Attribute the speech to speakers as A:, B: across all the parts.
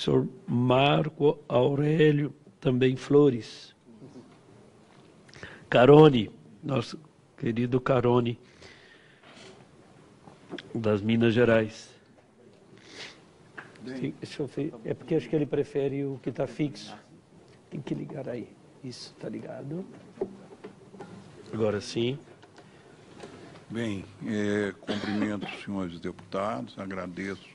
A: Senhor Marco Aurélio, também Flores. Carone, nosso querido Carone, das Minas Gerais. Sim, deixa eu ver. É porque acho que ele prefere o que está fixo. Tem que ligar aí. Isso, está ligado. Agora sim.
B: Bem, cumprimento os senhores deputados, agradeço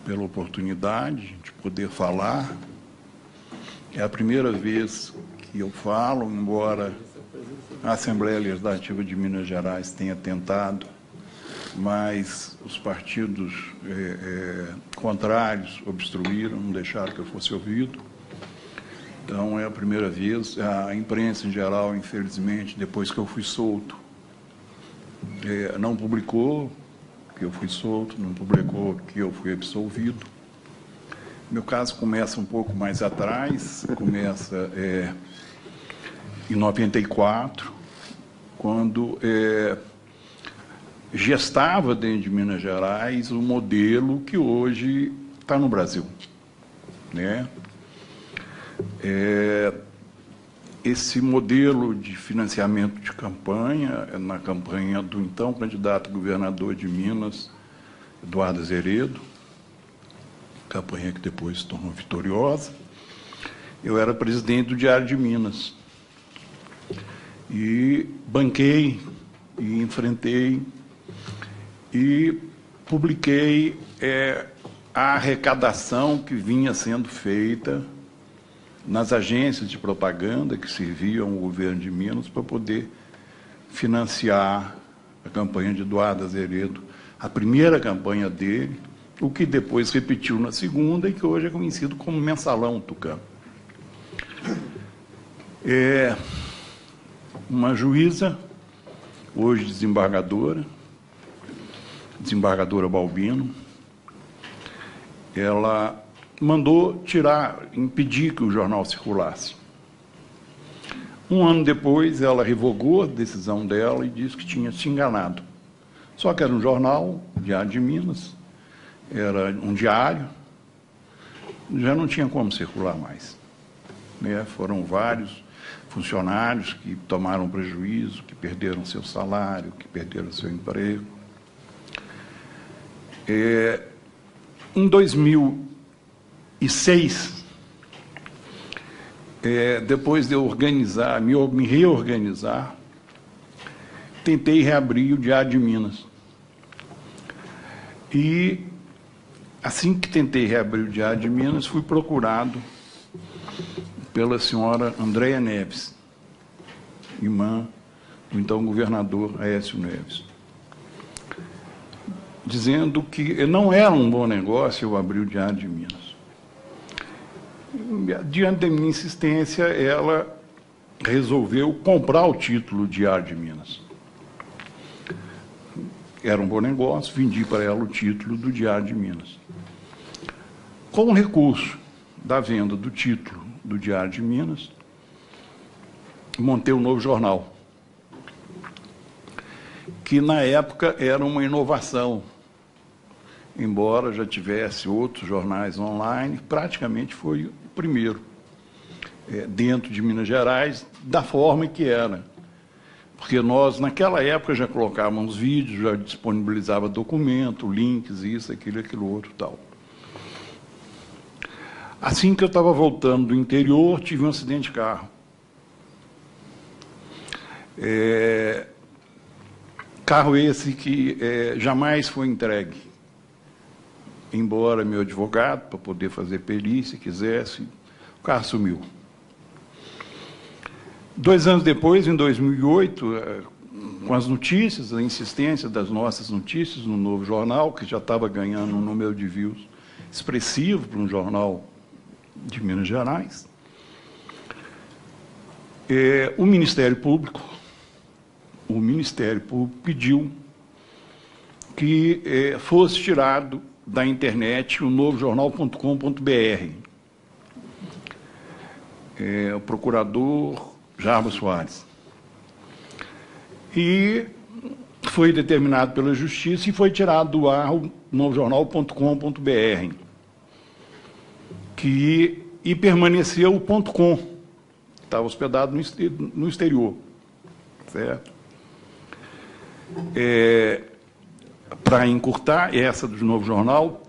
B: pela oportunidade de poder falar. É a primeira vez que eu falo, embora a Assembleia Legislativa de Minas Gerais tenha tentado, mas os partidos contrários obstruíram, não deixaram que eu fosse ouvido. Então, é a primeira vez. A imprensa, em geral, infelizmente, depois que eu fui solto, não publicou que eu fui solto, não publicou que eu fui absolvido. Meu caso começa um pouco mais atrás, começa em 94, quando gestava dentro de Minas Gerais o modelo que hoje está no Brasil, né? Esse modelo de financiamento de campanha, na campanha do então candidato a governador de Minas, Eduardo Azeredo, campanha que depois se tornou vitoriosa. Eu era presidente do Diário de Minas e banquei e enfrentei e publiquei a arrecadação que vinha sendo feita nas agências de propaganda que serviam ao governo de Minas para poder financiar a campanha de Eduardo Azeredo, a primeira campanha dele, o que depois repetiu na segunda e que hoje é conhecido como Mensalão Tucano. Uma juíza, hoje desembargadora Balbino, ela mandou impedir que o jornal circulasse. Um ano depois, ela revogou a decisão dela e disse que tinha se enganado. Só que era um jornal, Diário de Minas, era um diário, já não tinha como circular mais, né? Foram vários funcionários que tomaram prejuízo, que perderam seu salário, que perderam seu emprego. Em 2006, depois de eu me reorganizar, tentei reabrir o Diário de Minas. E, assim que tentei reabrir o Diário de Minas, fui procurado pela senhora Andréia Neves, irmã do então governador Aécio Neves, dizendo que não era um bom negócio eu abrir o Diário de Minas. Diante da minha insistência, ela resolveu comprar o título Diário de Minas. Era um bom negócio, vendi para ela o título do Diário de Minas. Com o recurso da venda do título do Diário de Minas, montei um novo jornal, que na época era uma inovação. Embora já tivesse outros jornais online, praticamente foi o primeiro, dentro de Minas Gerais, da forma que era. Porque nós, naquela época, já colocávamos vídeos, já disponibilizava documento, links, isso, aquilo outro e tal. Assim que eu estava voltando do interior, tive um acidente de carro. Carro esse que jamais foi entregue. Embora meu advogado, para poder fazer perícia, quisesse, o carro sumiu. 2 anos depois, em 2008, com as notícias, a insistência das nossas notícias no Novo Jornal, que já estava ganhando um número de views expressivo para um jornal de Minas Gerais, o Ministério Público pediu que fosse tirado da internet o novojornal.com.br. O procurador Jarbas Soares. E foi determinado pela Justiça e foi tirado do ar o novojornal.com.br. e permaneceu o .com, que estava hospedado no exterior, certo? Para encurtar, essa do Novo Jornal,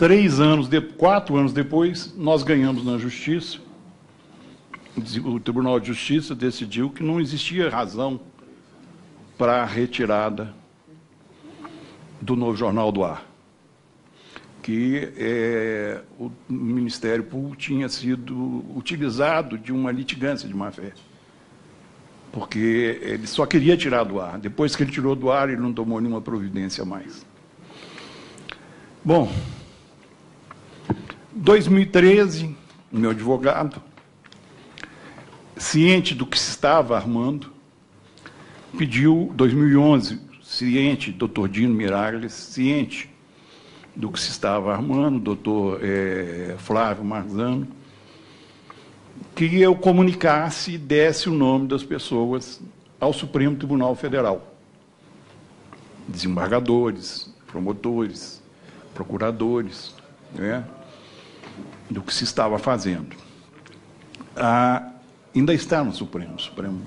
B: 4 anos depois, nós ganhamos na Justiça. O Tribunal de Justiça decidiu que não existia razão para a retirada do Novo Jornal do ar, que o Ministério Público tinha sido utilizado de uma litigância de má-fé, porque ele só queria tirar do ar. Depois que ele tirou do ar, ele não tomou nenhuma providência mais. Bom, 2013, o meu advogado, ciente do que se estava armando, pediu, 2011, ciente, doutor Dino Miragles, ciente do que se estava armando, doutor Flávio Marzano, que eu comunicasse e desse o nome das pessoas ao Supremo Tribunal Federal. Desembargadores, promotores, procuradores, né, do que se estava fazendo. Ainda está no Supremo, o Supremo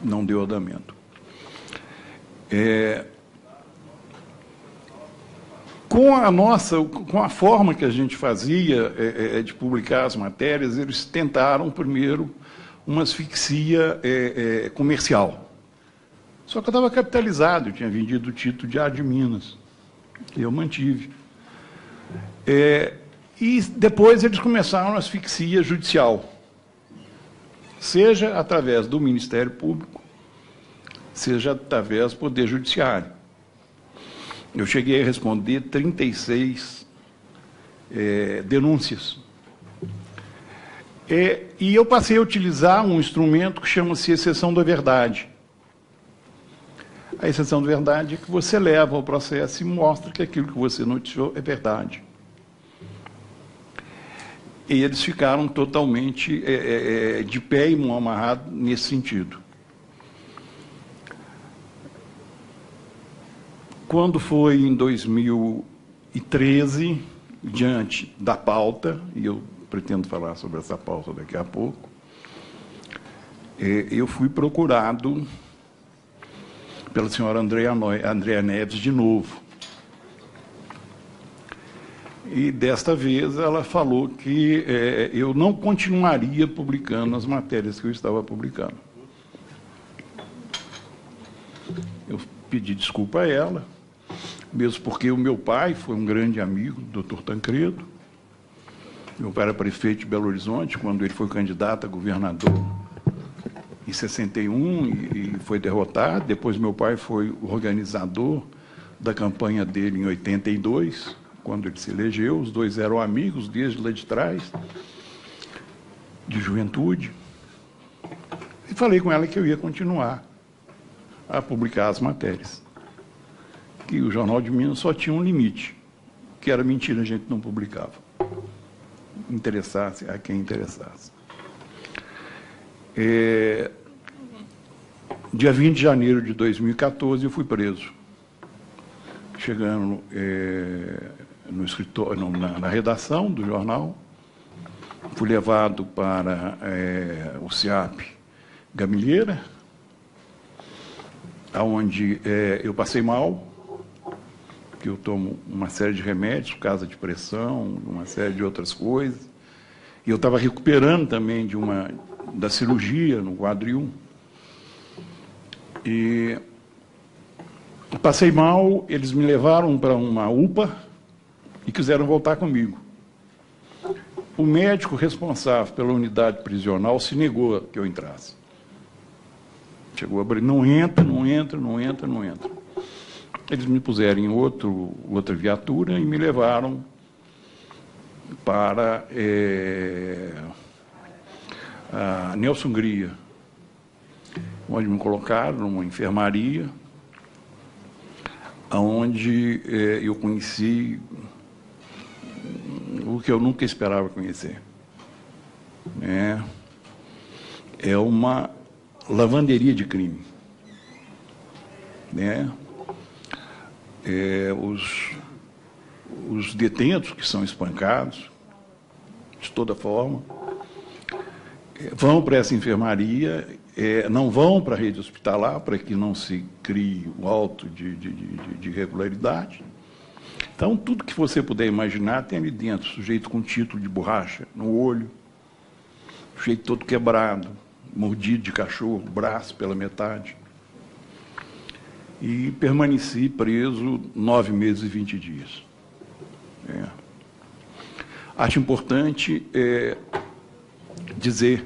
B: não deu andamento. Com a forma que a gente fazia de publicar as matérias, eles tentaram primeiro uma asfixia comercial. Só que eu estava capitalizado, eu tinha vendido o título de Diário de Minas, que eu mantive. E depois eles começaram a asfixia judicial, seja através do Ministério Público, seja através do Poder Judiciário. Eu cheguei a responder 36 denúncias. E eu passei a utilizar um instrumento que chama-se exceção da verdade. A exceção da verdade é que você leva ao processo e mostra que aquilo que você noticiou é verdade. E eles ficaram totalmente de pé e mão amarrado nesse sentido. Quando foi em 2013, diante da pauta, e eu pretendo falar sobre essa pauta daqui a pouco, eu fui procurado pela senhora Andréa Neves de novo. E, desta vez, ela falou que eu não continuaria publicando as matérias que eu estava publicando. Eu pedi desculpa a ela, mesmo porque o meu pai foi um grande amigo, o doutor Tancredo. Meu pai era prefeito de Belo Horizonte, quando ele foi candidato a governador em 61 e foi derrotado. Depois, meu pai foi o organizador da campanha dele em 82, quando ele se elegeu. Os dois eram amigos desde lá de trás, de juventude. E falei com ela que eu ia continuar a publicar as matérias, que o Jornal de Minas só tinha um limite, que era mentira, a gente não publicava. Interessasse a quem interessasse. Dia 20 de janeiro de 2014, eu fui preso. Chegando no escritório, na redação do jornal, fui levado para o CIAP Gamilheira, onde eu passei mal, que eu tomo uma série de remédios por causa de pressão, uma série de outras coisas. E eu estava recuperando também da cirurgia no quadril. E passei mal, eles me levaram para uma UPA e quiseram voltar comigo. O médico responsável pela unidade prisional se negou que eu entrasse. Chegou a abrir, não entra, não entra, não entra, não entra. Eles me puseram em outra viatura e me levaram para a Nelson Hungria, onde me colocaram numa enfermaria, onde eu conheci o que eu nunca esperava conhecer. É uma lavanderia de crime. Os detentos que são espancados, toda forma, vão para essa enfermaria, não vão para a rede hospitalar, para que não se crie um alto de irregularidade. Então, tudo que você puder imaginar tem ali dentro, sujeito com título de borracha no olho, sujeito todo quebrado, mordido de cachorro, braço pela metade. E permaneci preso 9 meses e 20 dias. Acho importante dizer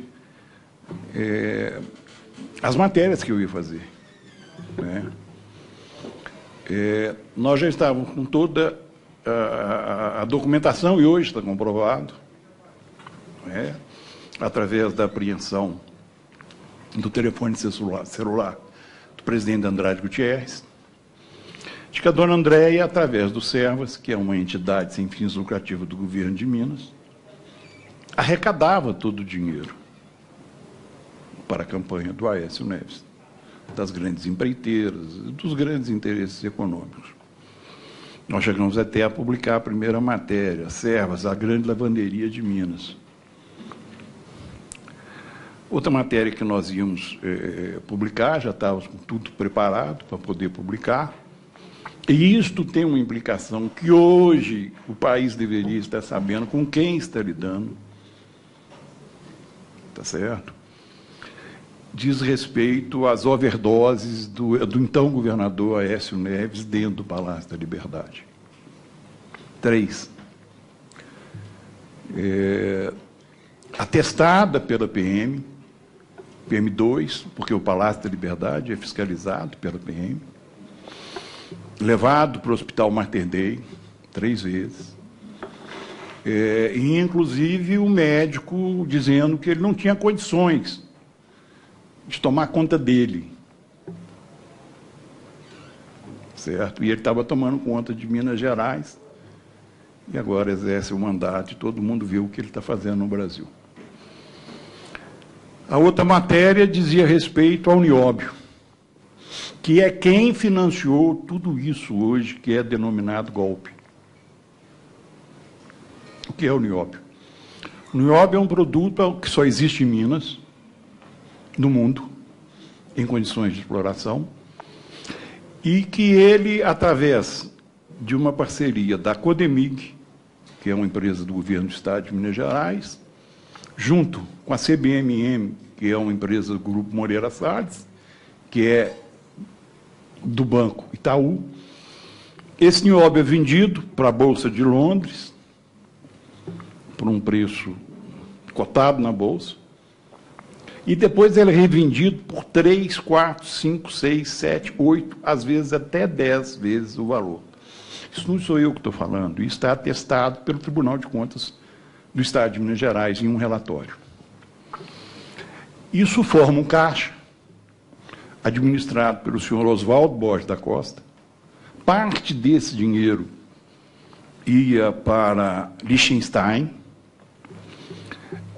B: as matérias que eu ia fazer. Nós já estávamos com toda a documentação, e hoje está comprovado, através da apreensão do telefone celular do presidente Andrade Gutierrez, de que a dona Andréia, através do Servas, que é uma entidade sem fins lucrativos do governo de Minas, arrecadava todo o dinheiro para a campanha do Aécio Neves, das grandes empreiteiras, dos grandes interesses econômicos. Nós chegamos até a publicar a primeira matéria, Servas, a grande lavanderia de Minas. Outra matéria que nós íamos publicar, já estávamos com tudo preparado para poder publicar, e isto tem uma implicação que hoje o país deveria estar sabendo com quem está lidando, tá certo? Diz respeito às overdoses do então governador Aécio Neves dentro do Palácio da Liberdade. 3. Atestada pela PM2, porque o Palácio da Liberdade é fiscalizado pela PM, levado para o Hospital Mater Dei 3 vezes, e, inclusive, o médico dizendo que ele não tinha condições de tomar conta dele, certo? E ele estava tomando conta de Minas Gerais, e agora exerce o mandato, e todo mundo viu o que ele está fazendo no Brasil. A outra matéria dizia respeito ao Nióbio, que é quem financiou tudo isso hoje, que é denominado golpe. O que é o Nióbio? O Nióbio é um produto que só existe em Minas, no mundo, em condições de exploração, e que ele, através de uma parceria da Codemig, que é uma empresa do governo do Estado de Minas Gerais, junto com a CBMM, que é uma empresa do Grupo Moreira Salles, que é do Banco Itaú. Esse nióbio é vendido para a Bolsa de Londres, por um preço cotado na Bolsa, e depois ele é revendido por 3, 4, 5, 6, 7, 8, às vezes até 10 vezes o valor. Isso não sou eu que estou falando, isso está atestado pelo Tribunal de Contas do Estado de Minas Gerais em um relatório. Isso forma um caixa administrado pelo senhor Oswaldo Borges da Costa. Parte desse dinheiro ia para Liechtenstein,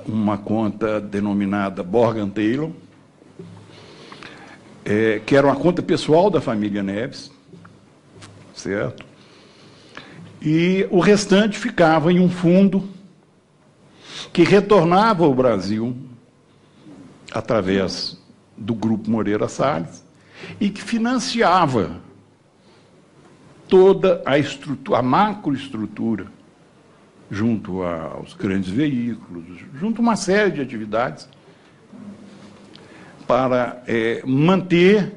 B: uma conta denominada Morgan Taylor, que era uma conta pessoal da família Neves, certo? E o restante ficava em um fundo que retornava ao Brasil através do Grupo Moreira Salles e que financiava toda a macroestrutura junto aos grandes veículos, junto a uma série de atividades para manter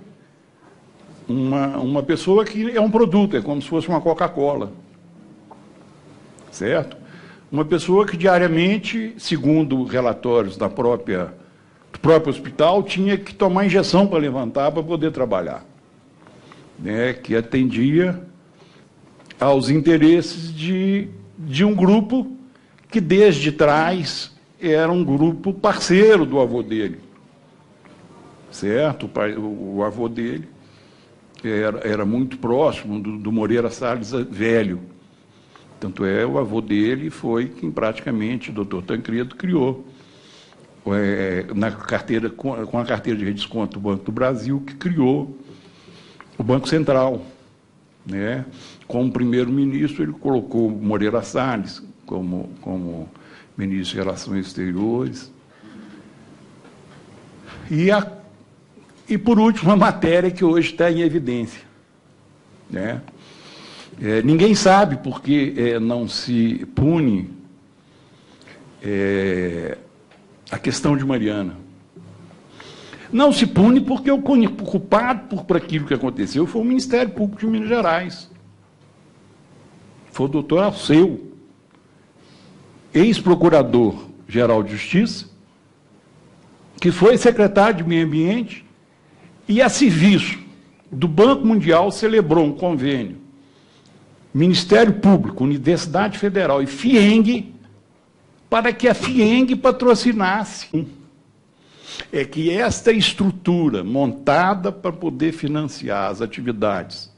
B: uma pessoa que é um produto, é como se fosse uma Coca-Cola, certo? Uma pessoa que diariamente, segundo relatórios do próprio hospital, tinha que tomar injeção para levantar, para poder trabalhar, né? Que atendia aos interesses de um grupo que, desde trás, era um grupo parceiro do avô dele, certo? O avô dele era muito próximo do Moreira Salles velho. Tanto é, o avô dele foi quem praticamente o doutor Tancredo criou, com a carteira de redesconto do Banco do Brasil, que criou o Banco Central, né? Como primeiro-ministro, ele colocou Moreira Salles como ministro de Relações Exteriores. E, por último, uma matéria que hoje está em evidência, né? Ninguém sabe por que não se pune a questão de Mariana. Não se pune porque o culpado por aquilo que aconteceu foi o Ministério Público de Minas Gerais. Foi o doutor Alceu, ex-procurador-geral de Justiça, que foi secretário de Meio Ambiente, e a serviço do Banco Mundial celebrou um convênio, Ministério Público, Universidade Federal e FIENG, para que a FIENG patrocinasse. É que esta estrutura montada para poder financiar as atividades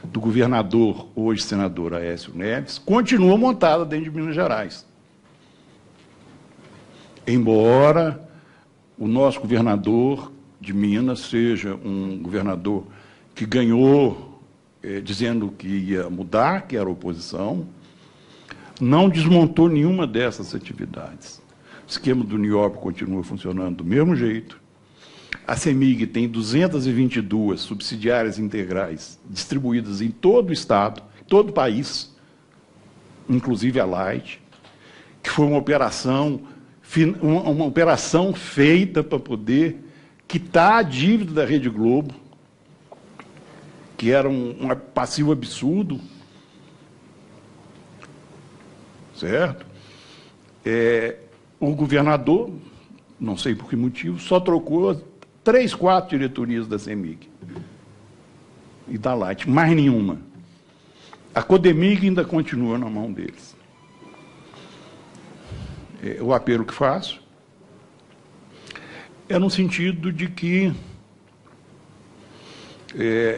B: do governador, hoje senador Aécio Neves, continua montada dentro de Minas Gerais. Embora o nosso governador de Minas seja um governador que ganhou dizendo que ia mudar, que era oposição, não desmontou nenhuma dessas atividades. O esquema do NIOB continua funcionando do mesmo jeito. A CEMIG tem 222 subsidiárias integrais distribuídas em todo o Estado, todo o país, inclusive a Light, que foi uma operação feita para poder quitar a dívida da Rede Globo, que era um passivo absurdo, certo? O governador, não sei por que motivo, só trocou 3, 4 diretorias da CEMIG e da Light, mais nenhuma. A Codemig ainda continua na mão deles. O apelo que faço é no sentido de que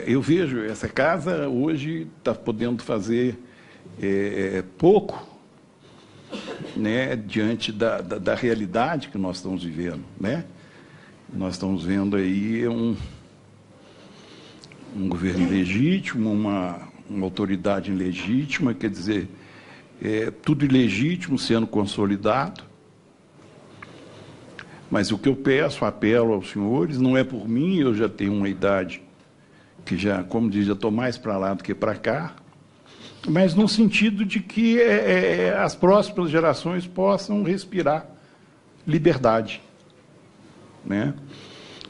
B: eu vejo essa casa hoje está podendo fazer pouco, né, diante da realidade que nós estamos vivendo, né? Nós estamos vendo aí um governo ilegítimo, uma autoridade ilegítima, quer dizer, tudo ilegítimo sendo consolidado. Mas o que eu peço, apelo aos senhores, não é por mim, eu já tenho uma idade que já, como diz, já estou mais para lá do que para cá, mas no sentido de que as próximas gerações possam respirar liberdade, né?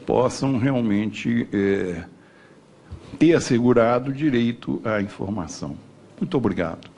B: Possam realmente ter assegurado o direito à informação. Muito obrigado.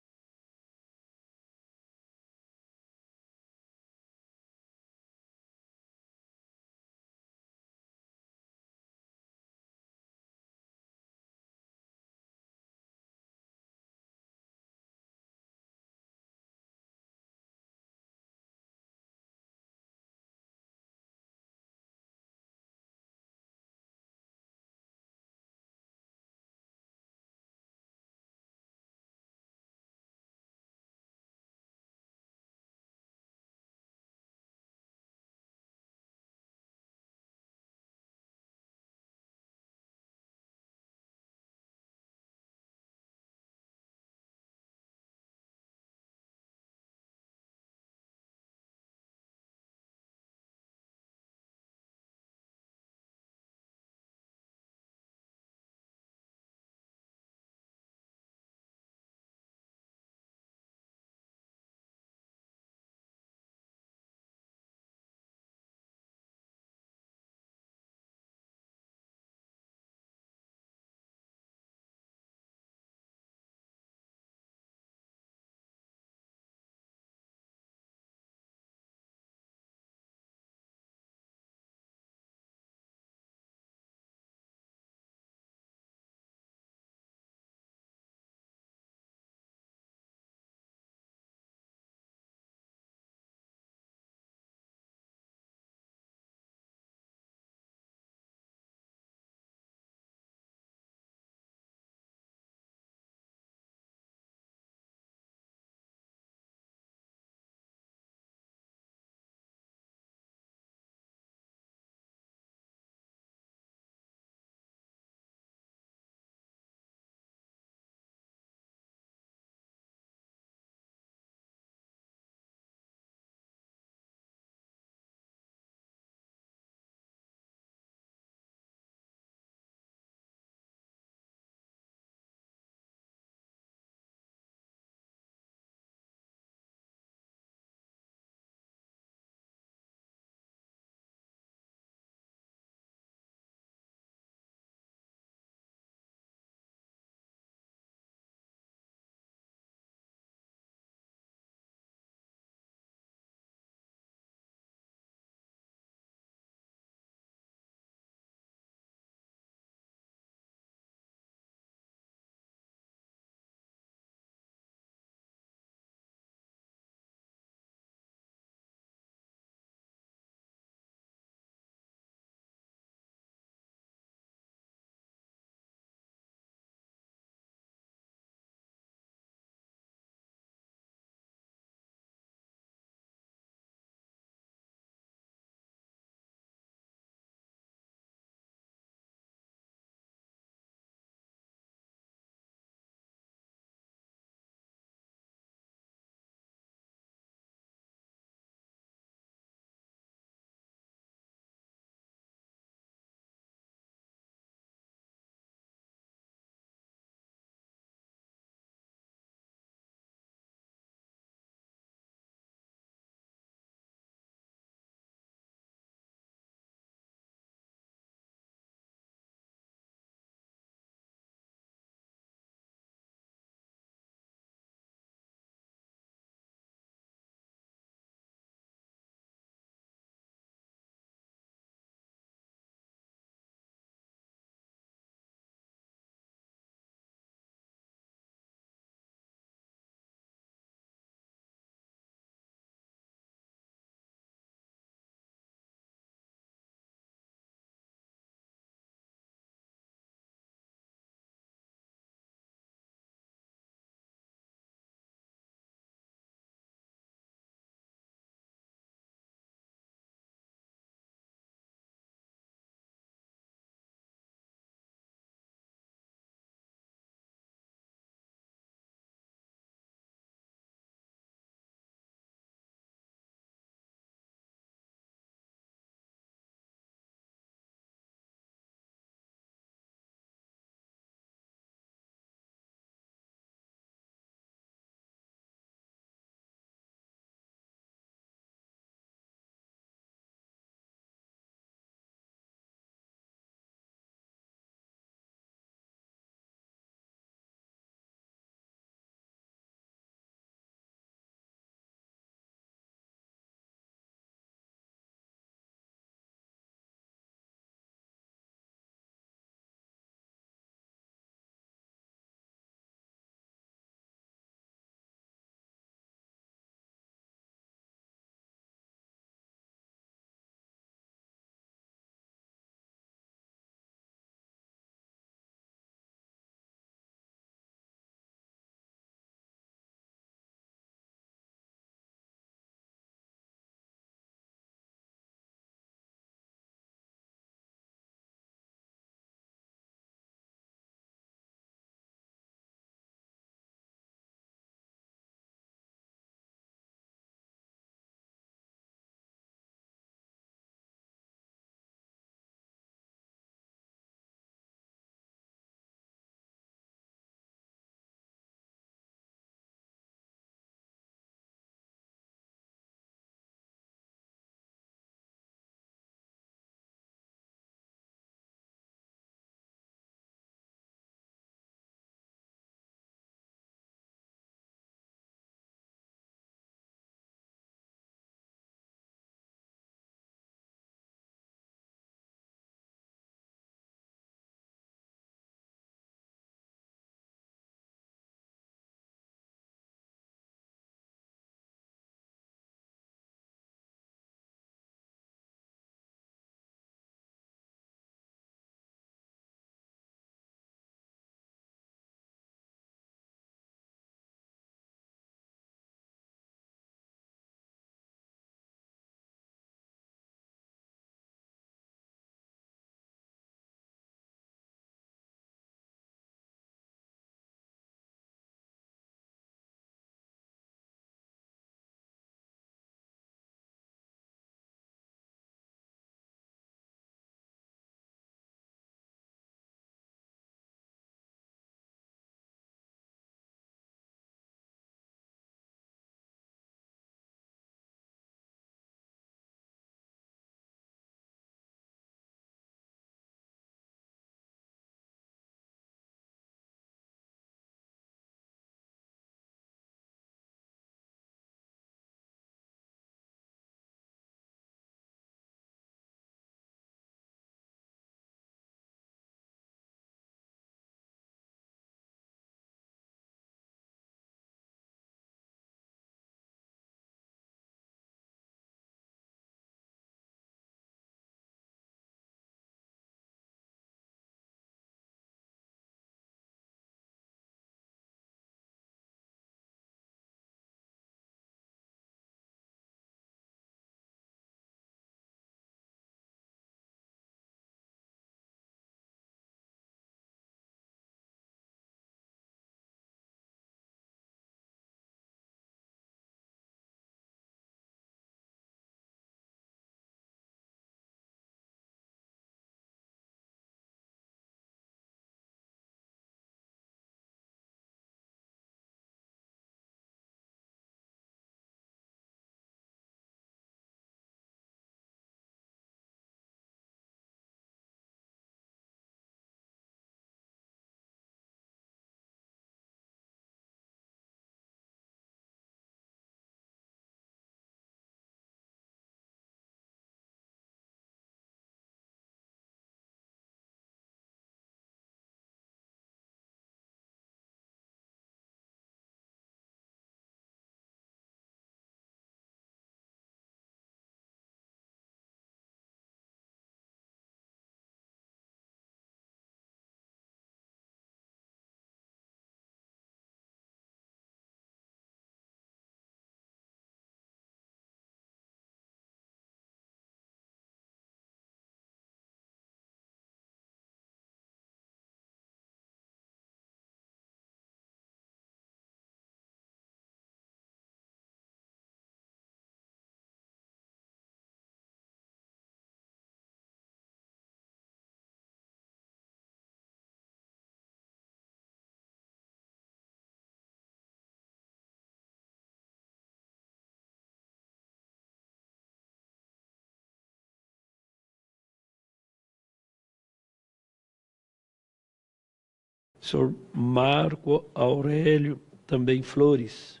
A: Senhor Marco Aurélio, também Flores.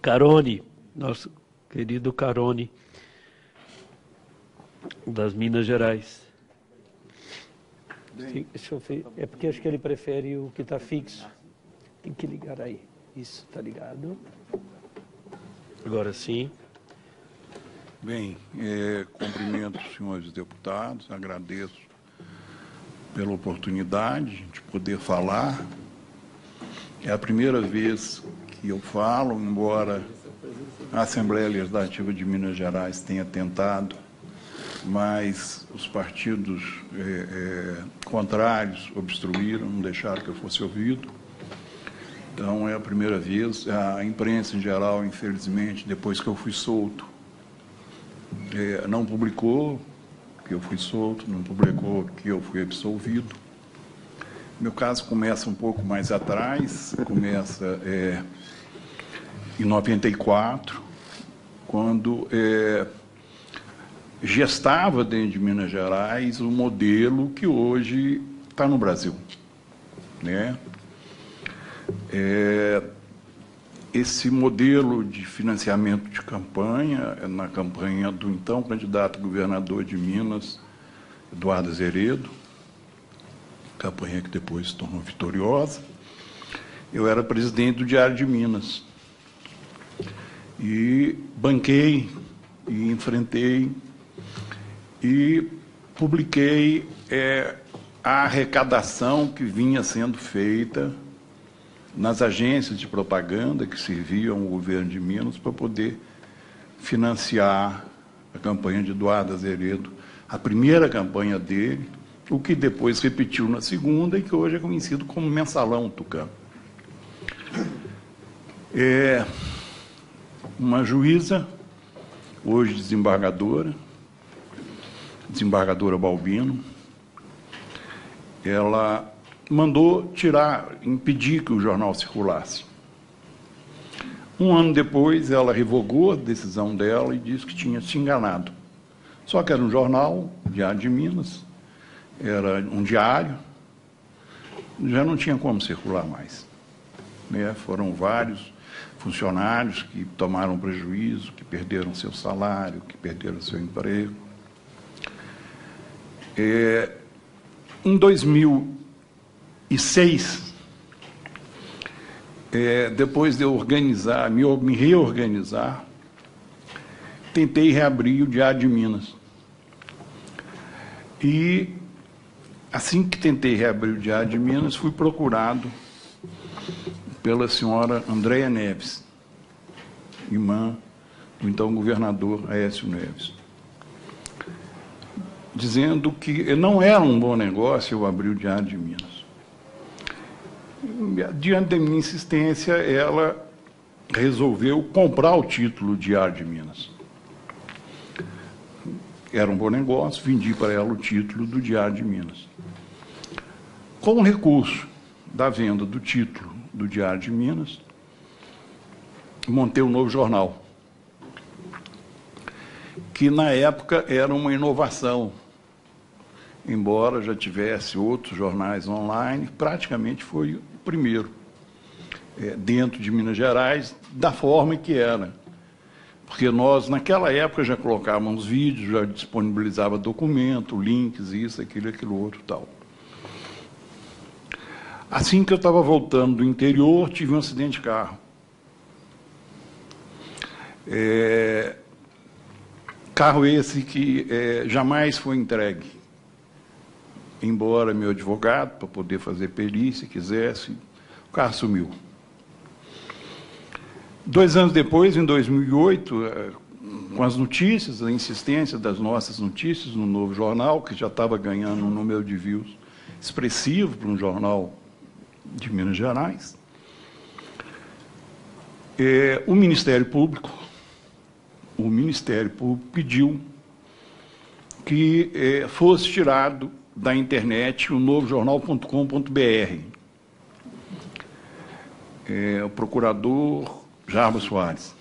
A: Carone, nosso querido Carone, das Minas Gerais. Sim, deixa eu ver. É porque acho que ele prefere o que está fixo. Tem que ligar aí. Isso, está ligado. Agora sim.
B: Bem, cumprimento os senhores deputados, agradeço pela oportunidade de poder falar. É a primeira vez que eu falo, embora a Assembleia Legislativa de Minas Gerais tenha tentado, mas os partidos contrários obstruíram, não deixaram que eu fosse ouvido. Então, é a primeira vez. A imprensa, em geral, infelizmente, depois que eu fui solto, não publicou que eu fui solto, não publicou que eu fui absolvido. Meu caso começa um pouco mais atrás, começa em 94, quando gestava dentro de Minas Gerais o modelo que hoje está no Brasil, né? Esse modelo de financiamento de campanha, na campanha do então candidato governador de Minas, Eduardo Azeredo, campanha que depois se tornou vitoriosa. Eu era presidente do Diário de Minas e banquei e enfrentei e publiquei a arrecadação que vinha sendo feita nas agências de propaganda que serviam o governo de Minas para poder financiar a campanha de Eduardo Azeredo, a primeira campanha dele, o que depois repetiu na segunda e que hoje é conhecido como Mensalão Tucano. Uma juíza, hoje desembargadora Balbino, ela mandou impedir que o jornal circulasse. Um ano depois, ela revogou a decisão dela e disse que tinha se enganado. Só que era um jornal, Diário de Minas, era um diário, já não tinha como circular mais, né? Foram vários funcionários que tomaram prejuízo, que perderam seu salário, que perderam seu emprego. Em 2006, depois de eu me reorganizar, tentei reabrir o Diário de Minas. E, assim que tentei reabrir o Diário de Minas, fui procurado pela senhora Andréia Neves, irmã do então governador Aécio Neves, dizendo que não era um bom negócio eu abrir o Diário de Minas. Diante da minha insistência, ela resolveu comprar o título Diário de Minas. Era um bom negócio, vendi para ela o título do Diário de Minas. Com o recurso da venda do título do Diário de Minas, montei um novo jornal, que na época era uma inovação. Embora já tivesse outros jornais online, praticamente foi o primeiro, dentro de Minas Gerais, da forma que era. Porque nós, naquela época, já colocávamos vídeos, já disponibilizava documento, links, isso, aquilo outro, tal. Assim que eu estava voltando do interior, tive um acidente de carro. Carro esse que jamais foi entregue. Embora meu advogado, para poder fazer perícia, quisesse, o carro sumiu. 2 anos depois, em 2008, com as notícias, a insistência das nossas notícias no Novo Jornal, que já estava ganhando um número de views expressivo para um jornal de Minas Gerais, o Ministério Público pediu que fosse tirado da internet o novojornal.com.br. O procurador Jarbas Soares.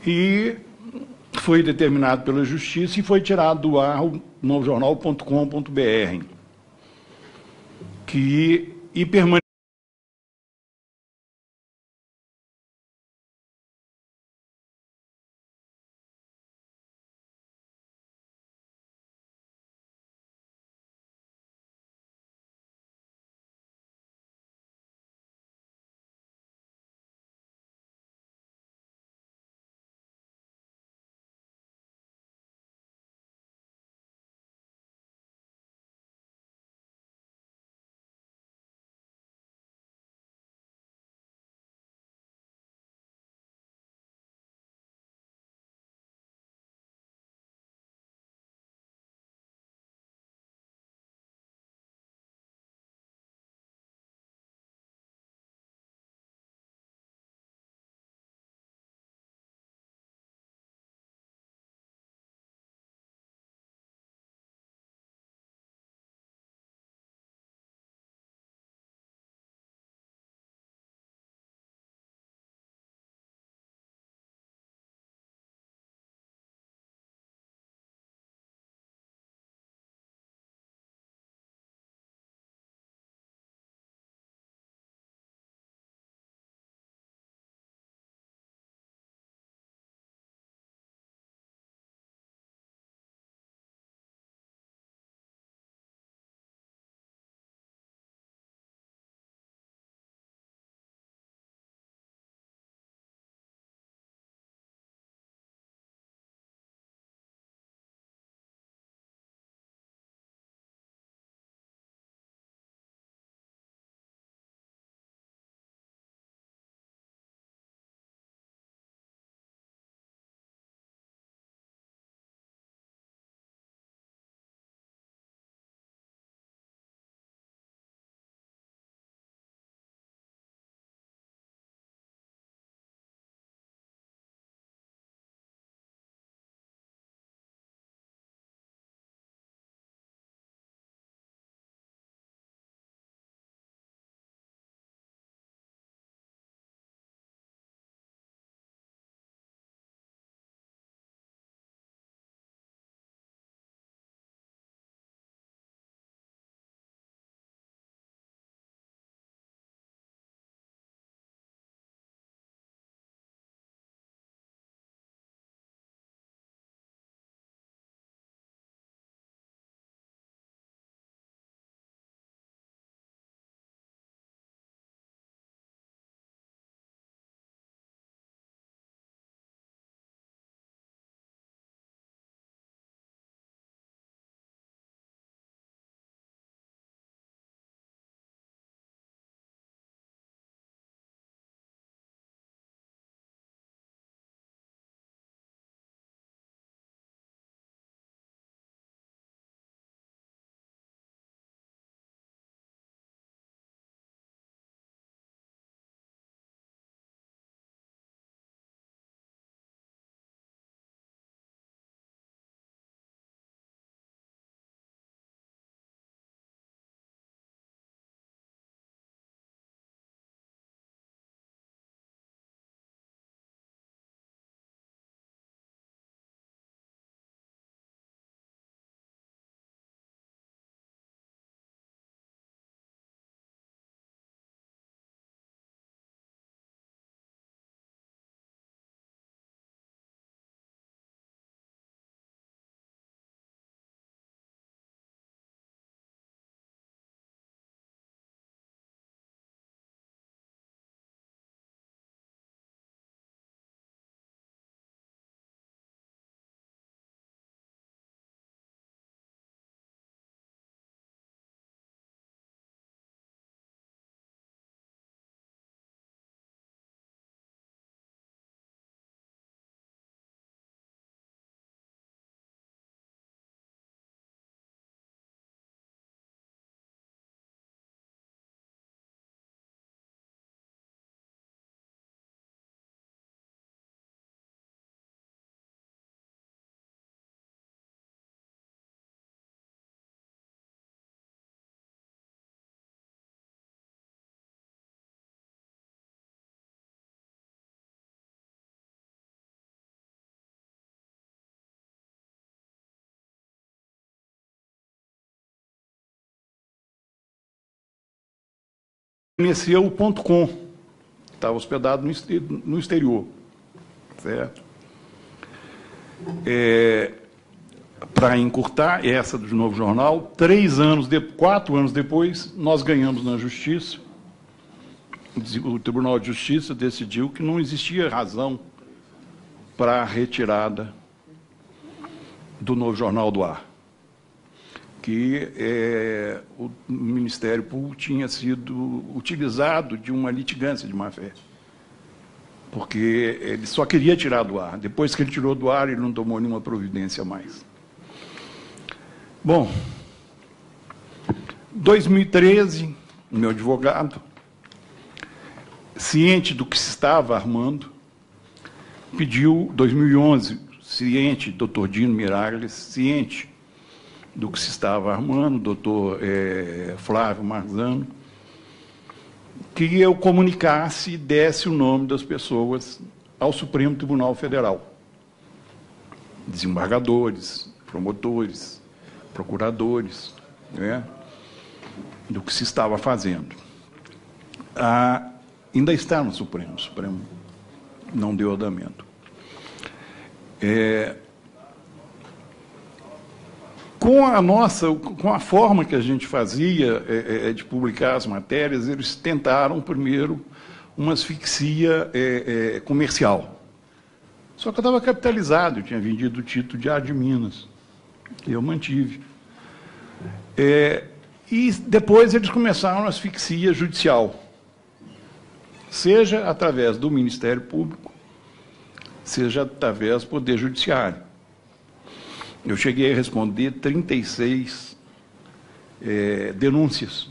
B: E foi determinado pela Justiça e foi tirado do ar o novojornal.com.br. e permaneceu conheceu o .com, que estava hospedado no exterior, certo? Para encurtar essa do Novo Jornal, 4 anos depois, nós ganhamos na Justiça. O Tribunal de Justiça decidiu que não existia razão para a retirada do Novo Jornal do ar, que o Ministério Público tinha sido utilizado de uma litigância de má-fé, porque ele só queria tirar do ar. Depois que ele tirou do ar, ele não tomou nenhuma providência mais. Bom, 2013, o meu advogado, ciente do que se estava armando, pediu, 2011, ciente, doutor Dino Miragles, ciente do que se estava armando, doutor Flávio Marzano, que eu comunicasse e desse o nome das pessoas ao Supremo Tribunal Federal. Desembargadores, promotores, procuradores, né, do que se estava fazendo. Ainda está no Supremo, o Supremo não deu andamento. Com a forma que a gente fazia de publicar as matérias, eles tentaram primeiro uma asfixia comercial. Só que eu estava capitalizado, eu tinha vendido o título de Ar de Minas, que eu mantive. E depois eles começaram a asfixia judicial, seja através do Ministério Público, seja através do Poder Judiciário. Eu cheguei a responder 36 denúncias.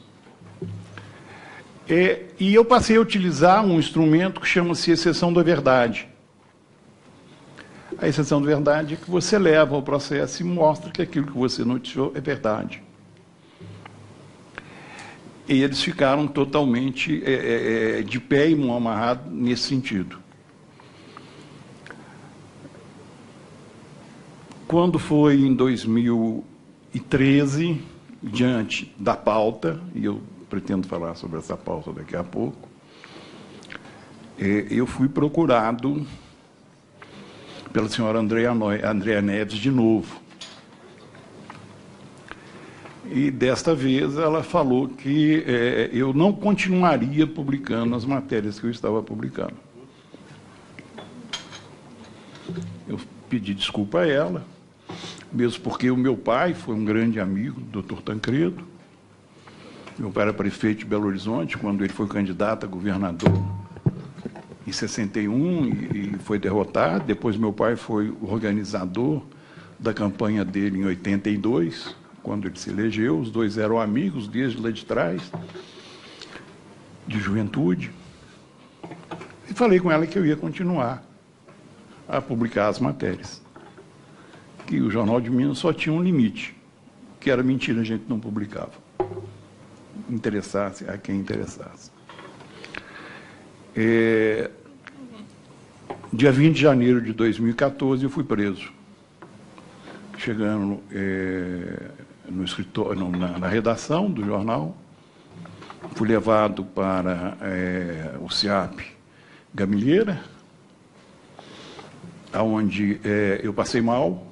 B: E eu passei a utilizar um instrumento que chama-se exceção da verdade. A exceção da verdade é que você leva ao processo e mostra que aquilo que você noticiou é verdade. E eles ficaram totalmente de pé e mão amarrado nesse sentido. Quando foi em 2013, diante da pauta, e eu pretendo falar sobre essa pauta daqui a pouco, eu fui procurado pela senhora Andréa Neves de novo. E desta vez ela falou que eu não continuaria publicando as matérias que eu estava publicando. Eu pedi desculpa a ela, mesmo porque o meu pai foi um grande amigo, doutor Tancredo. Meu pai era prefeito de Belo Horizonte, quando ele foi candidato a governador em 61 e foi derrotado. Depois meu pai foi o organizador da campanha dele em 82, quando ele se elegeu. Os dois eram amigos desde lá de trás, de juventude. E falei com ela que eu ia continuar a publicar as matérias, que o Jornal de Minas só tinha um limite, que era mentira, a gente não publicava. Interessasse a quem interessasse. Dia 20 de janeiro de 2014, eu fui preso. Chegando no escritório, na redação do jornal, fui levado para o CIAP Gamilheira, onde eu passei mal,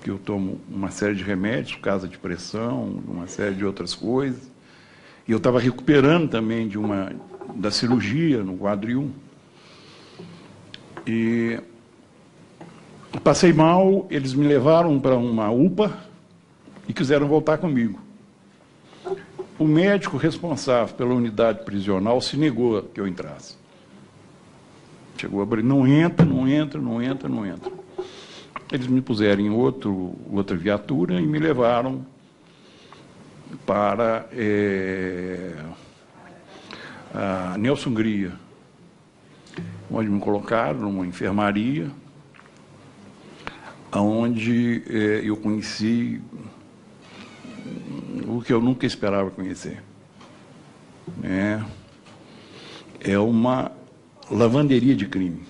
B: que eu tomo uma série de remédios por causa de pressão, uma série de outras coisas. E eu estava recuperando também da cirurgia no quadril. E passei mal, eles me levaram para uma UPA e quiseram voltar comigo. O médico responsável pela unidade prisional se negou que eu entrasse. Chegou a abrir, não entra, não entra, não entra, não entra. Eles me puseram em outra viatura e me levaram para a Nelson Hungria, onde me colocaram numa enfermaria, onde eu conheci o que eu nunca esperava conhecer. É uma lavanderia de crime.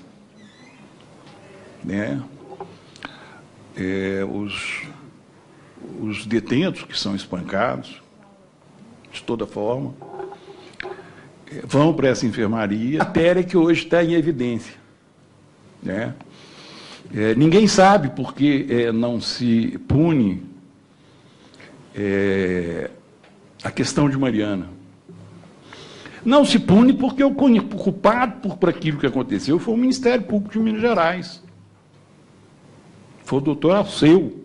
B: Os detentos que são espancados, de toda forma, vão para essa enfermaria, a matéria que hoje está em evidência, né? Ninguém sabe por que não se pune a questão de Mariana. Não se pune porque o culpado por aquilo que aconteceu foi o Ministério Público de Minas Gerais. Foi o doutor Alceu,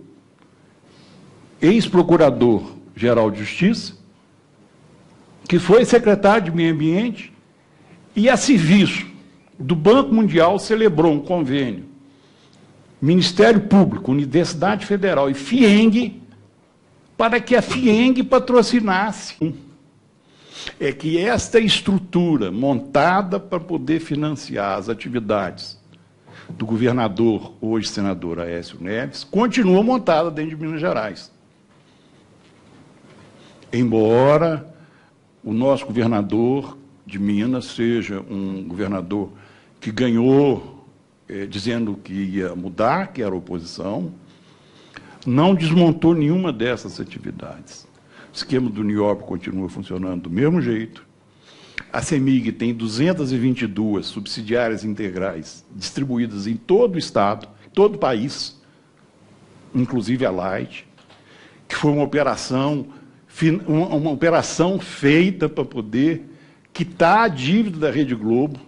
B: ex-procurador-geral de Justiça, que foi secretário de Meio Ambiente, e a serviço do Banco Mundial celebrou um convênio Ministério Público, Universidade Federal e FIENG, para que a FIENG patrocinasse. É que esta estrutura montada para poder financiar as atividades do governador, hoje senador Aécio Neves, continua montada dentro de Minas Gerais. Embora o nosso governador de Minas seja um governador que ganhou dizendo que ia mudar, que era oposição, não desmontou nenhuma dessas atividades. O esquema do NIOB continua funcionando do mesmo jeito. A CEMIG tem 222 subsidiárias integrais distribuídas em todo o Estado, todo o país, inclusive a Light, que foi uma operação feita para poder quitar a dívida da Rede Globo,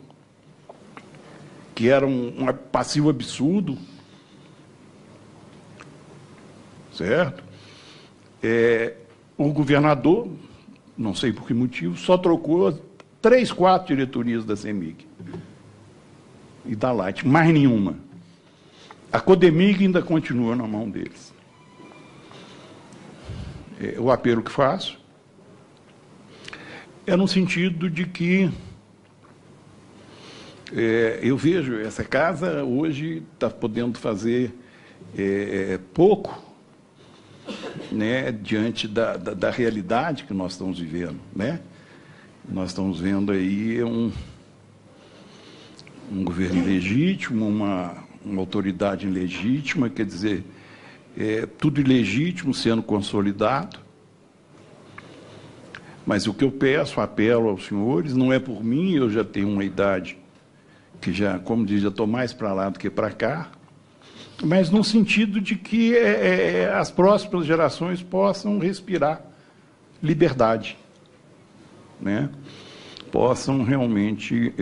B: que era um passivo absurdo, certo? O governador, não sei por que motivo, só trocou 3, 4 diretorias da CEMIG e da Light, mais nenhuma. A Codemig ainda continua na mão deles. O apelo que faço é no sentido de que eu vejo essa casa hoje está podendo fazer pouco, né, diante da realidade que nós estamos vivendo, né? Nós estamos vendo aí um governo ilegítimo, uma autoridade ilegítima, quer dizer, tudo ilegítimo sendo consolidado. Mas o que eu peço, apelo aos senhores, não é por mim, eu já tenho uma idade que já, como diz, já estou mais para lá do que para cá, mas no sentido de que as próximas gerações possam respirar liberdade, né? Possam realmente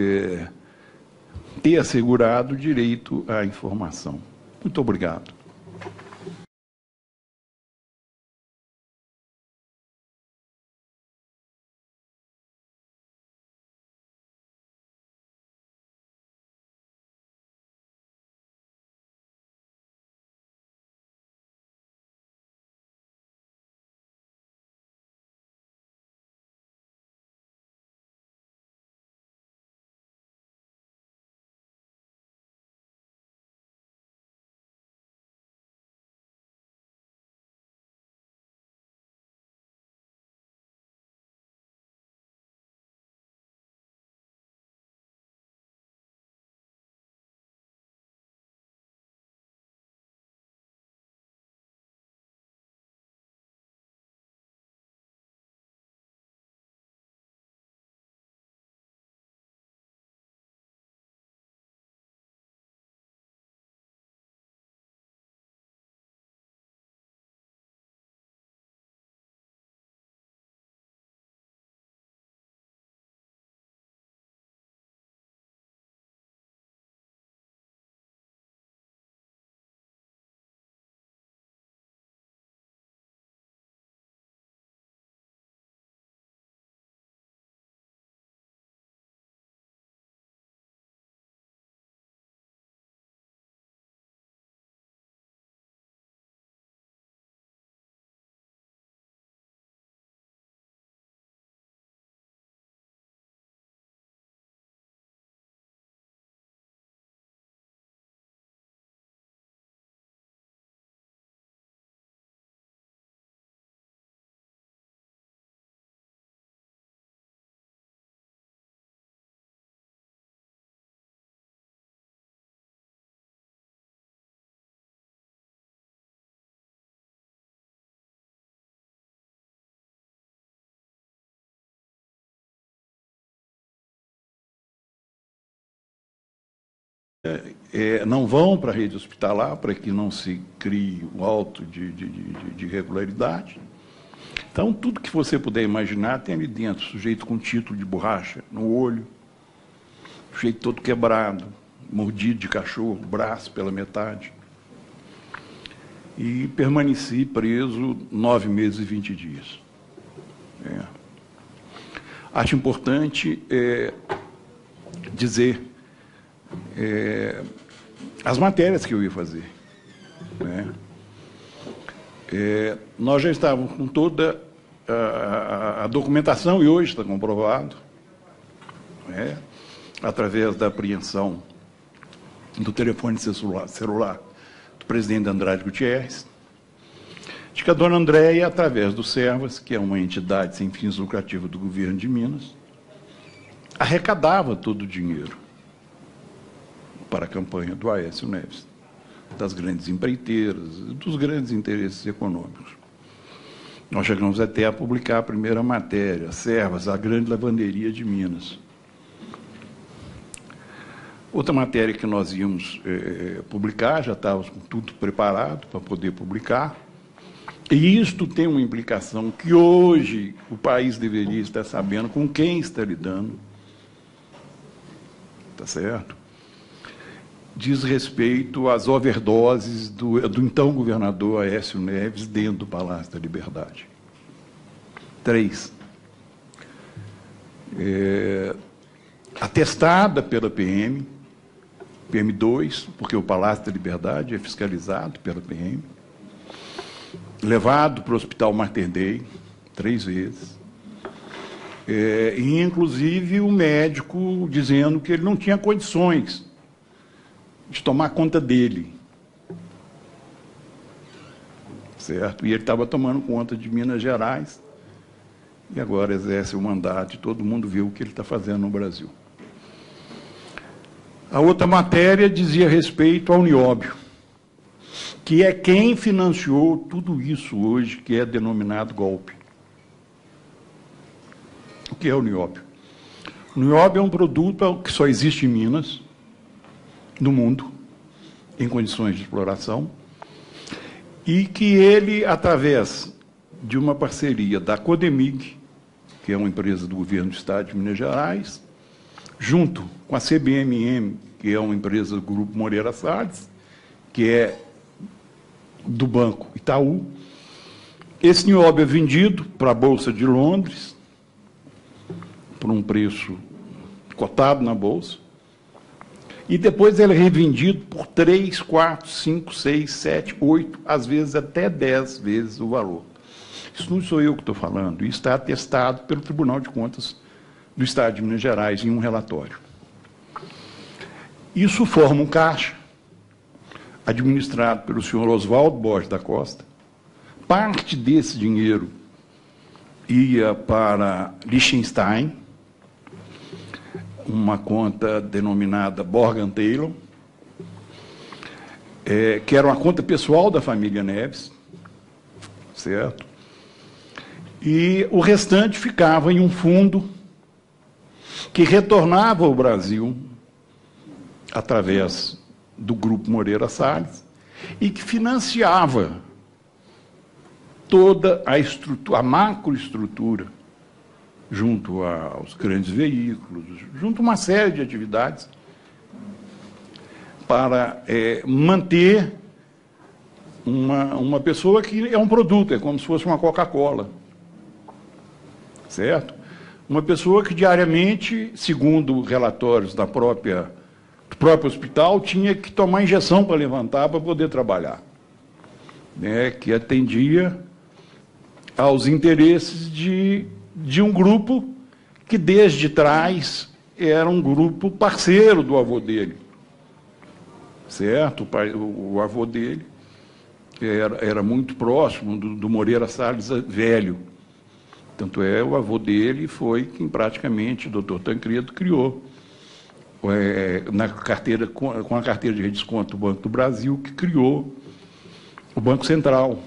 B: ter assegurado o direito à informação. Muito obrigado. não vão para a rede hospitalar para que não se crie um alto de irregularidade. Então, tudo que você puder imaginar tem ali dentro, sujeito com título de borracha no olho, sujeito todo quebrado, mordido de cachorro, braço pela metade. E permaneci preso 9 meses e 20 dias. Acho importante dizer as matérias que eu ia fazer. Nós já estávamos com toda a documentação, e hoje está comprovado, através da apreensão do telefone celular do presidente Andrade Gutierrez, de que a dona Andréia, através do Servas, que é uma entidade sem fins lucrativos do governo de Minas, arrecadava todo o dinheiro para a campanha do Aécio Neves, das grandes empreiteiras, dos grandes interesses econômicos. Nós chegamos até a publicar a primeira matéria, Servas, a grande lavanderia de Minas. Outra matéria que nós íamos publicar, já estávamos com tudo preparado para poder publicar, e isto tem uma implicação que hoje o país deveria estar sabendo com quem está lidando, tá certo? Diz respeito às overdoses do então governador Aécio Neves dentro do Palácio da Liberdade. 3. Atestada pela PM2, porque o Palácio da Liberdade é fiscalizado pela PM, levado para o Hospital Mater Dei 3 vezes, e, inclusive, o médico dizendo que ele não tinha condições de tomar conta dele, certo? E ele estava tomando conta de Minas Gerais e agora exerce o mandato e todo mundo viu o que ele está fazendo no Brasil. A outra matéria dizia respeito ao Nióbio, que é quem financiou tudo isso hoje, que é denominado golpe. O que é o Nióbio? O Nióbio é um produto que só existe em Minas, no mundo, em condições de exploração, e que ele, através de uma parceria da Codemig, que é uma empresa do governo do Estado de Minas Gerais, junto com a CBMM, que é uma empresa do Grupo Moreira Salles, que é do Banco Itaú, esse nióbio é vendido para a Bolsa de Londres, por um preço cotado na Bolsa, e depois ele é revendido por 3, 4, 5, 6, 7, 8, às vezes até 10 vezes o valor. Isso não sou eu que estou falando, isso está atestado pelo Tribunal de Contas do Estado de Minas Gerais em um relatório. Isso forma um caixa, administrado pelo senhor Oswaldo Borges da Costa. Parte desse dinheiro ia para Liechtenstein, uma conta denominada Morgan Taylor, que era uma conta pessoal da família Neves, certo? E o restante ficava em um fundo que retornava ao Brasil através do Grupo Moreira Salles e que financiava toda a macroestrutura junto aos grandes veículos, junto a uma série de atividades para manter uma pessoa que é um produto, é como se fosse uma Coca-Cola, certo? Uma pessoa que diariamente, segundo relatórios do próprio hospital, tinha que tomar injeção para levantar, para poder trabalhar, né? Que atendia aos interesses de um grupo que, desde trás, era um grupo parceiro do avô dele, certo? O avô dele era muito próximo do Moreira Salles velho. Tanto o avô dele foi quem praticamente, o doutor Tancredo, criou com a carteira de redesconto do Banco do Brasil, que criou o Banco Central,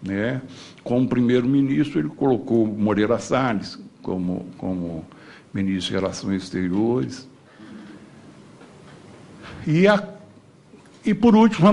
B: né? Como primeiro-ministro, ele colocou Moreira Salles como ministro de Relações Exteriores. E por último, a